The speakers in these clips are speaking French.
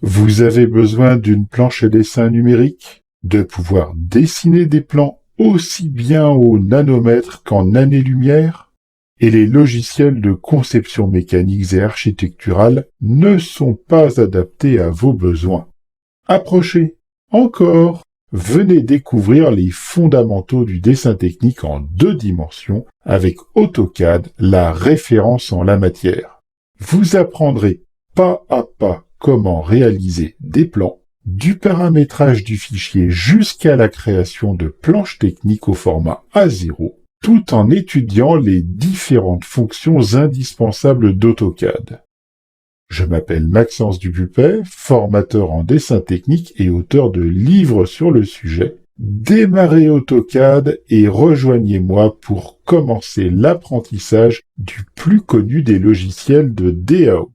Vous avez besoin d'une planche à dessin numérique, de pouvoir dessiner des plans aussi bien au nanomètre qu'en années-lumière, et les logiciels de conception mécanique et architecturale ne sont pas adaptés à vos besoins. Approchez encore. Venez découvrir les fondamentaux du dessin technique en 2 dimensions avec AutoCAD, la référence en la matière. Vous apprendrez pas à pas comment réaliser des plans, du paramétrage du fichier jusqu'à la création de planches techniques au format A0, tout en étudiant les différentes fonctions indispensables d'AutoCAD. Je m'appelle Maxence Dupuppet, formateur en dessin technique et auteur de livres sur le sujet. Démarrez AutoCAD et rejoignez-moi pour commencer l'apprentissage du plus connu des logiciels de DAO.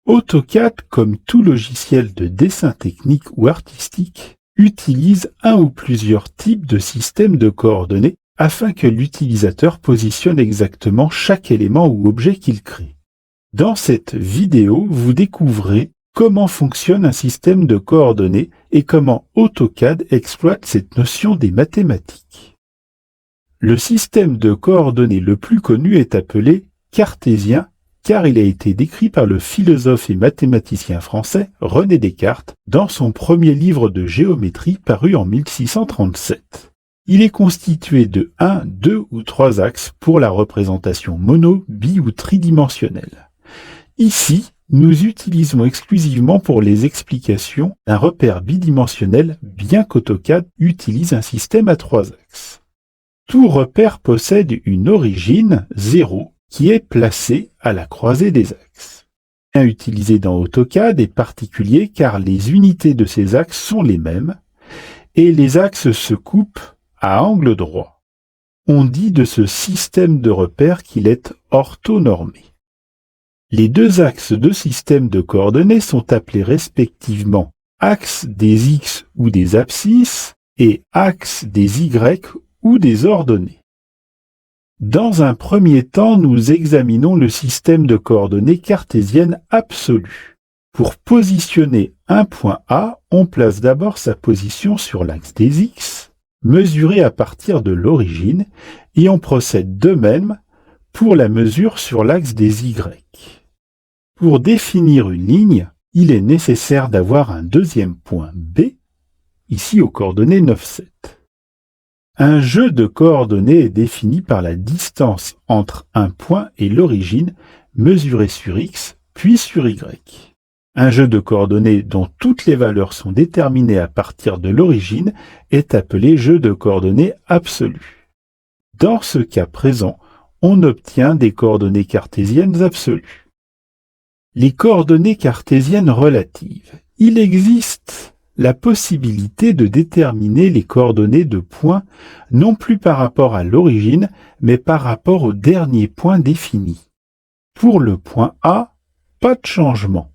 AutoCAD, comme tout logiciel de dessin technique ou artistique, utilise un ou plusieurs types de systèmes de coordonnées afin que l'utilisateur positionne exactement chaque élément ou objet qu'il crée. Dans cette vidéo, vous découvrez comment fonctionne un système de coordonnées et comment AutoCAD exploite cette notion des mathématiques. Le système de coordonnées le plus connu est appelé cartésien, car il a été décrit par le philosophe et mathématicien français René Descartes dans son premier livre de géométrie paru en 1637. Il est constitué de 1, 2 ou 3 axes pour la représentation mono, bi ou tridimensionnelle. Ici, nous utilisons exclusivement pour les explications un repère bidimensionnel, bien qu'AutoCAD utilise un système à 3 axes. Tout repère possède une origine, 0, qui est placé à la croisée des axes. Utilisé dans AutoCAD est particulier car les unités de ces axes sont les mêmes et les axes se coupent à angle droit. On dit de ce système de repères qu'il est orthonormé. Les 2 axes de système de coordonnées sont appelés respectivement axe des X ou des abscisses et axe des Y ou des ordonnées. Dans un premier temps, nous examinons le système de coordonnées cartésiennes absolues. Pour positionner un point A, on place d'abord sa position sur l'axe des X, mesuré à partir de l'origine, et on procède de même pour la mesure sur l'axe des Y. Pour définir une ligne, il est nécessaire d'avoir un deuxième point B, ici aux coordonnées 9, 7. Un jeu de coordonnées est défini par la distance entre un point et l'origine, mesurée sur X, puis sur Y. Un jeu de coordonnées dont toutes les valeurs sont déterminées à partir de l'origine est appelé jeu de coordonnées absolu. Dans ce cas présent, on obtient des coordonnées cartésiennes absolues. Les coordonnées cartésiennes relatives. Il existe la possibilité de déterminer les coordonnées de points non plus par rapport à l'origine, mais par rapport au dernier point défini. Pour le point A, pas de changement.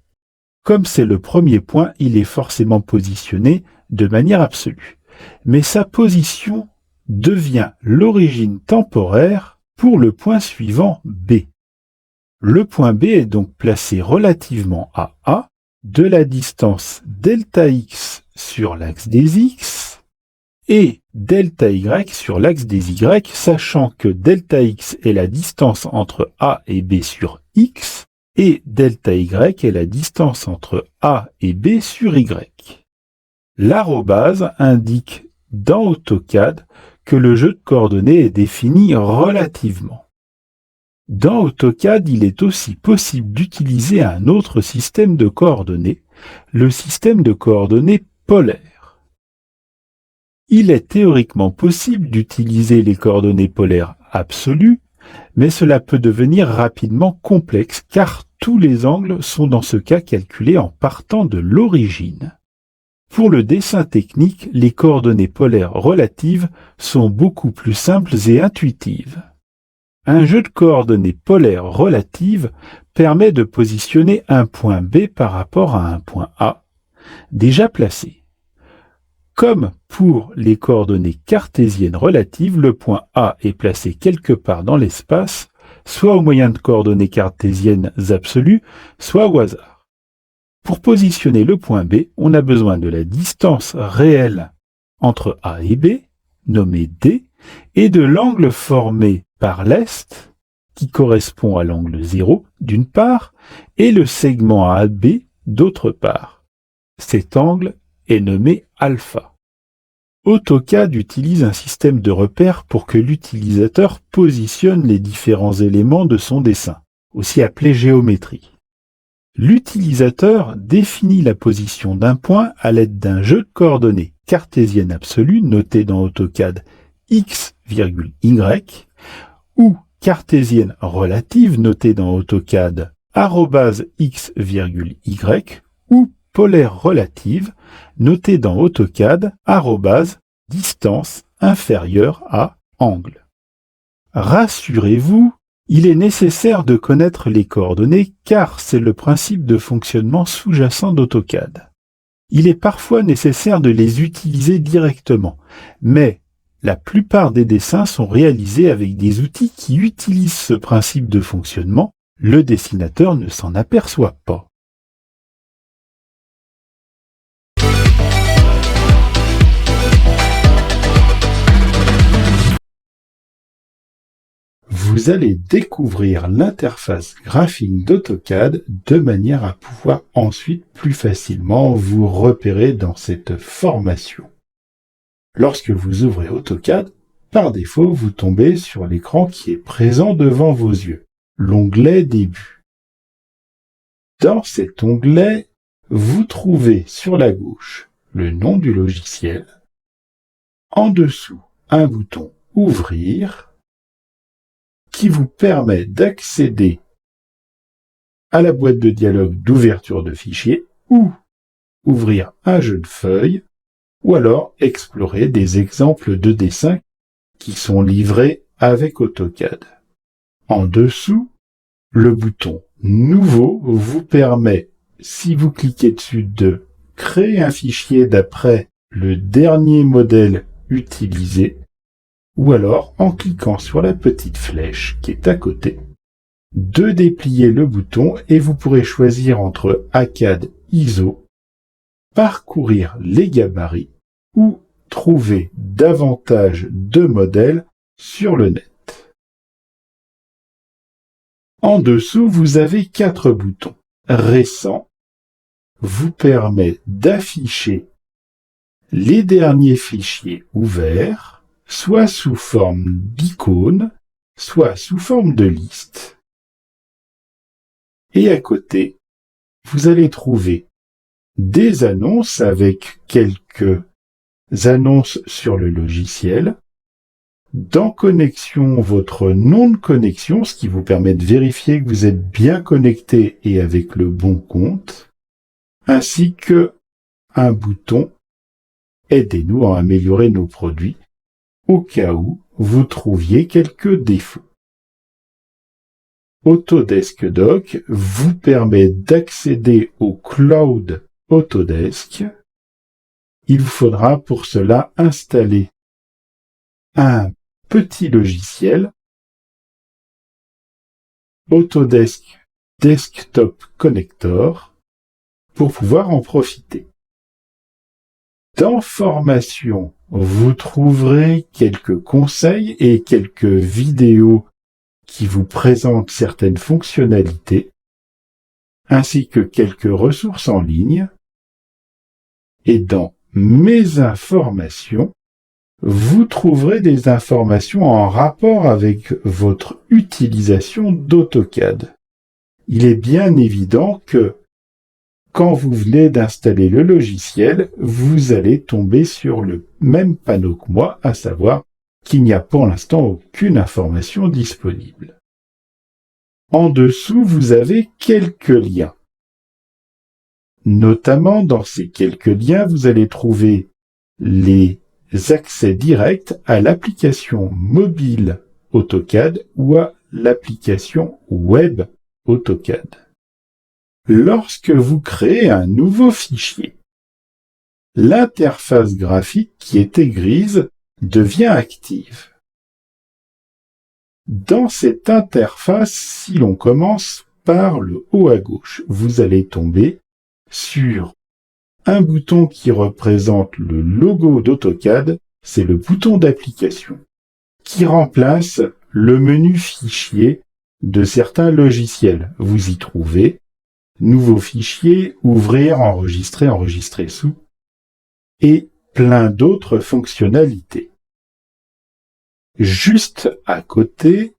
Comme c'est le premier point, il est forcément positionné de manière absolue. Mais sa position devient l'origine temporaire pour le point suivant B. Le point B est donc placé relativement à A, de la distance delta x sur l'axe des x et delta y sur l'axe des y, sachant que delta x est la distance entre A et B sur x et delta y est la distance entre A et B sur y. L'arrobase indique dans AutoCAD que le jeu de coordonnées est défini relativement. Dans AutoCAD, il est aussi possible d'utiliser un autre système de coordonnées, le système de coordonnées polaires. Il est théoriquement possible d'utiliser les coordonnées polaires absolues, mais cela peut devenir rapidement complexe car tous les angles sont dans ce cas calculés en partant de l'origine. Pour le dessin technique, les coordonnées polaires relatives sont beaucoup plus simples et intuitives. Un jeu de coordonnées polaires relatives permet de positionner un point B par rapport à un point A déjà placé. Comme pour les coordonnées cartésiennes relatives, le point A est placé quelque part dans l'espace, soit au moyen de coordonnées cartésiennes absolues, soit au hasard. Pour positionner le point B, on a besoin de la distance réelle entre A et B, nommée D, et de l'angle formé par l'est, qui correspond à l'angle 0 d'une part, et le segment AB d'autre part. Cet angle est nommé alpha. AutoCAD utilise un système de repères pour que l'utilisateur positionne les différents éléments de son dessin, aussi appelé géométrie. L'utilisateur définit la position d'un point à l'aide d'un jeu de coordonnées cartésiennes absolues noté dans AutoCAD x, y ou cartésienne relative notée dans AutoCAD @x, y ou polaire relative notée dans AutoCAD @distance inférieure à angle. Rassurez-vous, il est nécessaire de connaître les coordonnées car c'est le principe de fonctionnement sous-jacent d'AutoCAD. Il est parfois nécessaire de les utiliser directement, mais la plupart des dessins sont réalisés avec des outils qui utilisent ce principe de fonctionnement. Le dessinateur ne s'en aperçoit pas. Vous allez découvrir l'interface graphique d'AutoCAD de manière à pouvoir ensuite plus facilement vous repérer dans cette formation. Lorsque vous ouvrez AutoCAD, par défaut, vous tombez sur l'écran qui est présent devant vos yeux, l'onglet Début. Dans cet onglet, vous trouvez sur la gauche le nom du logiciel, en dessous un bouton Ouvrir qui vous permet d'accéder à la boîte de dialogue d'ouverture de fichiers ou ouvrir un jeu de feuilles ou alors explorer des exemples de dessins qui sont livrés avec AutoCAD. En dessous, le bouton Nouveau vous permet, si vous cliquez dessus, de créer un fichier d'après le dernier modèle utilisé, ou alors, en cliquant sur la petite flèche qui est à côté, de déplier le bouton et vous pourrez choisir entre ACAD ISO, parcourir les gabarits ou trouver davantage de modèles sur le net. En dessous, vous avez 4 boutons. Récent vous permet d'afficher les derniers fichiers ouverts, soit sous forme d'icône, soit sous forme de liste. Et à côté, vous allez trouver des annonces avec quelques annonces sur le logiciel. Dans Connexion, votre nom de connexion, ce qui vous permet de vérifier que vous êtes bien connecté et avec le bon compte, ainsi que un bouton « Aidez-nous à améliorer nos produits » au cas où vous trouviez quelques défauts. Autodesk Dock vous permet d'accéder au cloud Autodesk. Il vous faudra pour cela installer un petit logiciel Autodesk Desktop Connector pour pouvoir en profiter. Dans Formation, vous trouverez quelques conseils et quelques vidéos qui vous présentent certaines fonctionnalités, ainsi que quelques ressources en ligne. Et dans Mes informations, vous trouverez des informations en rapport avec votre utilisation d'AutoCAD. Il est bien évident que quand vous venez d'installer le logiciel, vous allez tomber sur le même panneau que moi, à savoir qu'il n'y a pour l'instant aucune information disponible. En dessous, vous avez quelques liens. Notamment, dans ces quelques liens, vous allez trouver les accès directs à l'application mobile AutoCAD ou à l'application web AutoCAD. Lorsque vous créez un nouveau fichier, l'interface graphique qui était grise devient active. Dans cette interface, si l'on commence par le haut à gauche, vous allez tomber sur un bouton qui représente le logo d'AutoCAD, c'est le bouton d'application, qui remplace le menu fichier de certains logiciels. Vous y trouvez nouveau fichier, ouvrir, enregistrer, enregistrer sous, et plein d'autres fonctionnalités. Juste à côté,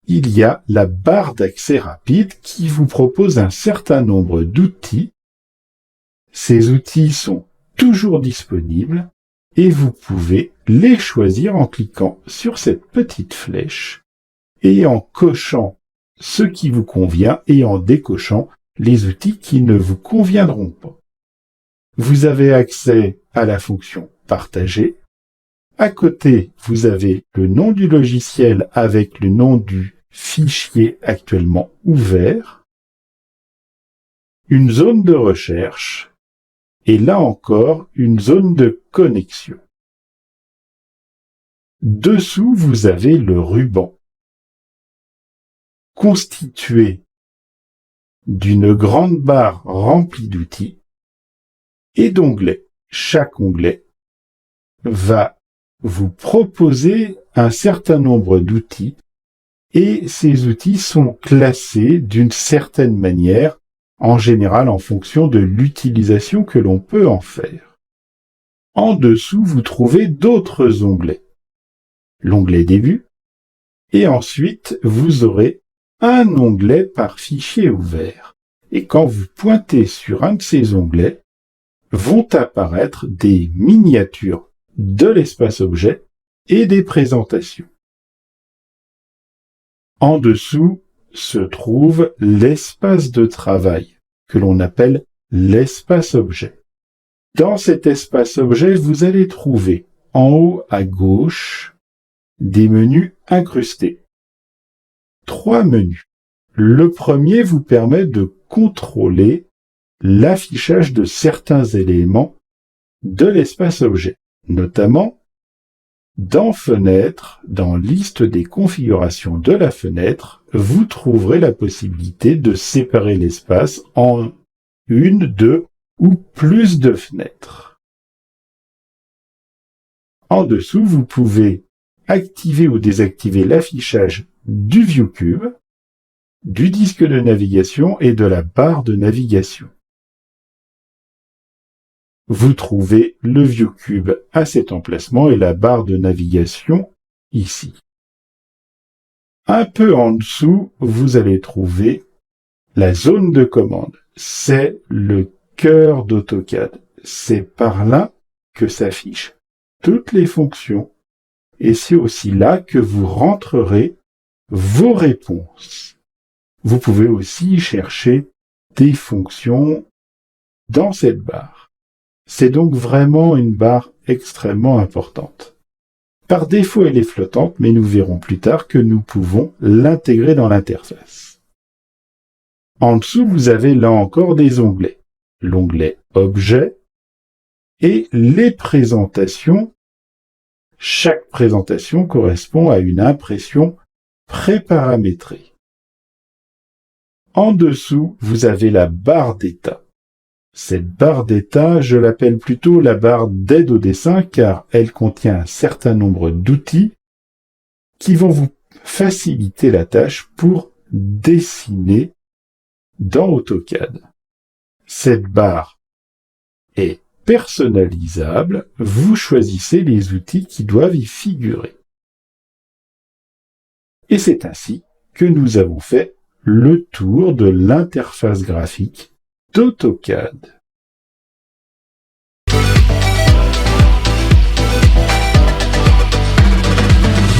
il y a la barre d'accès rapide qui vous propose un certain nombre d'outils. Ces outils sont toujours disponibles et vous pouvez les choisir en cliquant sur cette petite flèche et en cochant ce qui vous convient et en décochant les outils qui ne vous conviendront pas. Vous avez accès à la fonction partager. À côté, vous avez le nom du logiciel avec le nom du fichier actuellement ouvert, une zone de recherche et là encore une zone de connexion. Dessous, vous avez le ruban, constitué d'une grande barre remplie d'outils et d'onglets. Chaque onglet va vous proposer un certain nombre d'outils et ces outils sont classés d'une certaine manière, en général en fonction de l'utilisation que l'on peut en faire. En dessous, vous trouvez d'autres onglets. L'onglet Début, et ensuite vous aurez un onglet par fichier ouvert. Et quand vous pointez sur un de ces onglets, vont apparaître des miniatures de l'espace objet et des présentations. En dessous se trouve l'espace de travail, que l'on appelle l'espace objet. Dans cet espace objet, vous allez trouver en haut à gauche des menus incrustés. 3 menus. Le premier vous permet de contrôler l'affichage de certains éléments de l'espace objet, notamment dans Fenêtre, dans Liste des configurations de la fenêtre, vous trouverez la possibilité de séparer l'espace en 1, 2 ou plus de fenêtres. En dessous, vous pouvez activer ou désactiver l'affichage du ViewCube, du disque de navigation et de la barre de navigation. Vous trouvez le ViewCube à cet emplacement et la barre de navigation ici. Un peu en dessous, vous allez trouver la zone de commande. C'est le cœur d'AutoCAD. C'est par là que s'affichent toutes les fonctions et c'est aussi là que vous rentrerez vos réponses. Vous pouvez aussi chercher des fonctions dans cette barre. C'est donc vraiment une barre extrêmement importante. Par défaut, elle est flottante, mais nous verrons plus tard que nous pouvons l'intégrer dans l'interface. En dessous, vous avez là encore des onglets. L'onglet Objet et les présentations. Chaque présentation correspond à une impression préparamétrée. En dessous, vous avez la barre d'état. Cette barre d'état, je l'appelle plutôt la barre d'aide au dessin car elle contient un certain nombre d'outils qui vont vous faciliter la tâche pour dessiner dans AutoCAD. Cette barre est personnalisable, vous choisissez les outils qui doivent y figurer. Et c'est ainsi que nous avons fait le tour de l'interface graphique d'AutoCAD.